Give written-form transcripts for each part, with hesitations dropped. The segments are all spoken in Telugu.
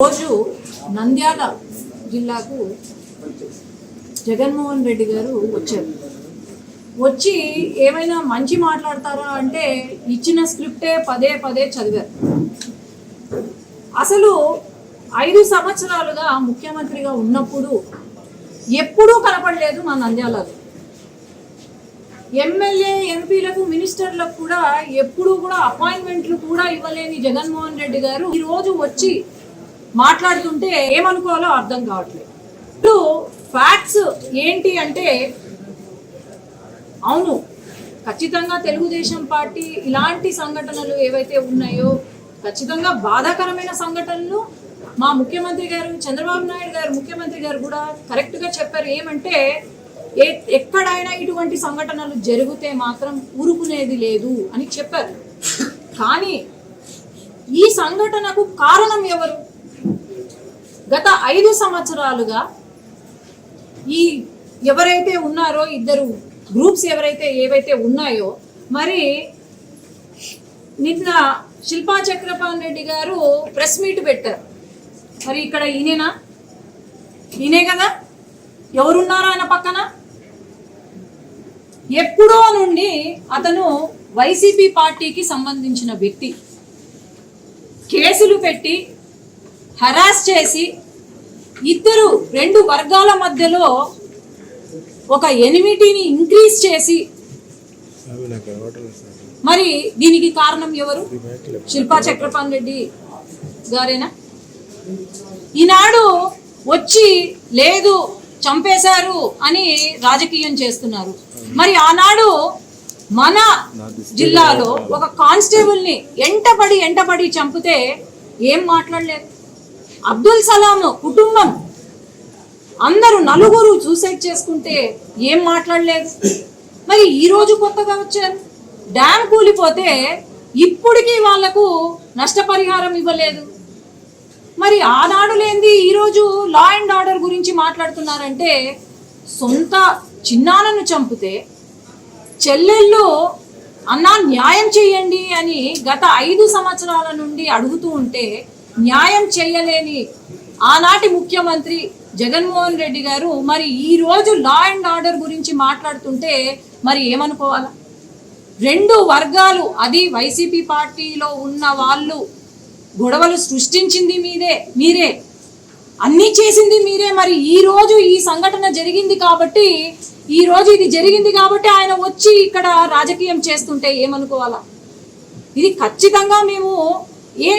రోజు నంద్యాల జిల్లాకు జగన్మోహన్ రెడ్డి గారు వచ్చారు. వచ్చి ఏమైనా మంచి మాట్లాడతారా అంటే ఇచ్చిన స్క్రిప్టే పదే పదే చదివారు. అసలు 5 సంవత్సరాలుగా ముఖ్యమంత్రిగా ఉన్నప్పుడు ఎప్పుడూ కనపడలేదు మా నంద్యాలలో. ఎమ్మెల్యే ఎంపీలకు మినిస్టర్లకు కూడా ఎప్పుడూ కూడా అపాయింట్మెంట్లు కూడా ఇవ్వలేని జగన్మోహన్ రెడ్డి గారు ఈరోజు వచ్చి మాట్లాడుతుంటే ఏమనుకోవాలో అర్థం కావట్లేదు. ఇప్పుడు ఫ్యాక్ట్స్ ఏంటి అంటే, అవును ఖచ్చితంగా తెలుగుదేశం పార్టీ ఇలాంటి సంఘటనలు ఏవైతే ఉన్నాయో ఖచ్చితంగా బాధాకరమైన సంఘటనలు మా ముఖ్యమంత్రి గారు చంద్రబాబు నాయుడు గారు ముఖ్యమంత్రి గారు కూడా కరెక్ట్గా చెప్పారు. ఏమంటే ఎక్కడైనా ఇటువంటి సంఘటనలు జరిగితే మాత్రం ఊరుకునేది లేదు అని చెప్పారు. కానీ ఈ సంఘటనకు కారణం ఎవరు? గత 5 సంవత్సరాలుగా ఈ ఎవరైతే ఉన్నారో ఇద్దరు గ్రూప్స్ ఏవైతే ఉన్నాయో, మరి నిన్న శిల్పా చక్రపాణి రెడ్డి గారు ప్రెస్ మీట్ పెట్టారు. మరి ఇక్కడ ఈయనే కదా, ఎవరున్నారో ఆయన పక్కన? ఎప్పుడో నుండి అతను వైసీపీ పార్టీకి సంబంధించిన వ్యక్తి. కేసులు పెట్టి హరాస్ చేసి రెండు వర్గాల మధ్యలో ఒక ఎనిమిటీని ఇంక్రీజ్ చేసి, మరి దీనికి కారణం ఎవరు? శిల్పా చక్రపాణి రెడ్డి గారేనా? ఈనాడు వచ్చి లేదు చంపేశారు అని రాజకీయం చేస్తున్నారు. మరి ఆనాడు మన జిల్లాలో ఒక కానిస్టేబుల్ని ఎంటపడి చంపితే ఏం మాట్లాడలేదు. అబ్దుల్ సలాం కుటుంబం అందరూ నలుగురు సూసైడ్ చేసుకుంటే ఏం మాట్లాడలేదు. మరి ఈరోజు కొత్తగా వచ్చారు, డ్యామ్ కూలిపోతే ఇప్పటికీ వాళ్లకు నష్టపరిహారం ఇవ్వలేదు. మరి ఆనాడు లేనిది ఈరోజు లా అండ్ ఆర్డర్ గురించి మాట్లాడుతున్నారంటే, సొంత చిన్నాన్నను చంపితే చెల్లెళ్ళు అన్నా న్యాయం చేయండి అని గత 5 సంవత్సరాల నుండి అడుగుతూ ఉంటే న్యాయం చేయలేని ఆనాటి ముఖ్యమంత్రి జగన్మోహన్ రెడ్డి గారు మరి ఈ రోజు లా అండ్ ఆర్డర్ గురించి మాట్లాడుతుంటే మరి ఏమనుకోవాలా? 2 వర్గాలు, అది వైసీపీ పార్టీలో ఉన్న వాళ్ళు గొడవలు సృష్టించింది మీరే, అన్నీ చేసింది మీరే. మరి ఈ రోజు ఈ సంఘటన జరిగింది కాబట్టి, ఈ రోజు ఇది జరిగింది కాబట్టి ఆయన వచ్చి ఇక్కడ రాజకీయం చేస్తుంటే ఏమనుకోవాలా? ఇది ఖచ్చితంగా మేము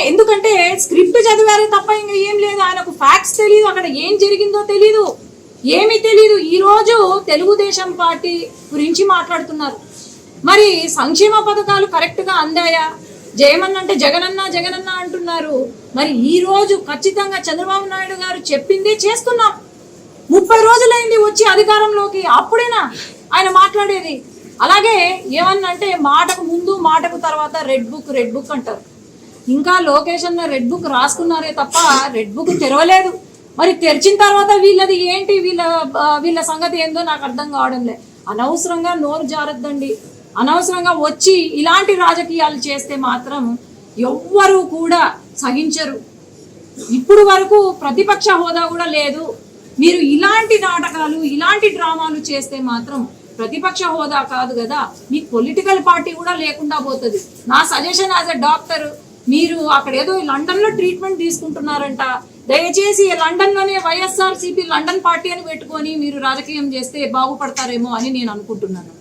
ఎందుకంటే స్క్రిప్ట్ చదివారే తప్ప ఇంకా ఏం లేదు. ఆయనకు ఫ్యాక్ట్స్ తెలియదు, అక్కడ ఏం జరిగిందో తెలీదు, ఏమీ తెలీదు. ఈరోజు తెలుగుదేశం పార్టీ గురించి మాట్లాడుతున్నారు. మరి సంక్షేమ పథకాలు కరెక్ట్గా అందాయా? జయమన్నంటే జగనన్న అంటున్నారు. మరి ఈ రోజు ఖచ్చితంగా చంద్రబాబు నాయుడు గారు చెప్పిందే చేస్తున్నాం. 30 రోజులైంది వచ్చి అధికారంలోకి, అప్పుడేనా ఆయన మాట్లాడేది? అలాగే ఏమన్నంటే మాటకు ముందు మాటకు తర్వాత రెడ్ బుక్ అంటారు. ఇంకా లోకేష్ అన్న రెడ్ బుక్ రాసుకున్నారే తప్ప రెడ్ బుక్ తెరవలేదు. మరి తెరిచిన తర్వాత వీళ్ళది ఏంటి, వీళ్ళ సంగతి ఏందో నాకు అర్థం కావడం లేదు. అనవసరంగా నోరు జారద్దండి. అనవసరంగా వచ్చి ఇలాంటి రాజకీయాలు చేస్తే మాత్రం ఎవ్వరూ కూడా సహించరు. ఇప్పుడు వరకు ప్రతిపక్ష హోదా కూడా లేదు. మీరు ఇలాంటి నాటకాలు, ఇలాంటి డ్రామాలు చేస్తే మాత్రం ప్రతిపక్ష హోదా కాదు కదా, మీకు పొలిటికల్ పార్టీ కూడా లేకుండా పోతుంది. నా సజెషన్ యాజ్ ఎ డాక్టర్, మీరు అక్కడ ఏదో లండన్లో ట్రీట్మెంట్ తీసుకుంటున్నారంట, దయచేసి లండన్లోనే వైఎస్ఆర్సీపీ లండన్ పార్టీ అని పెట్టుకొని మీరు రాజకీయం చేస్తే బాగుపడతారేమో అని నేను అనుకుంటున్నాను.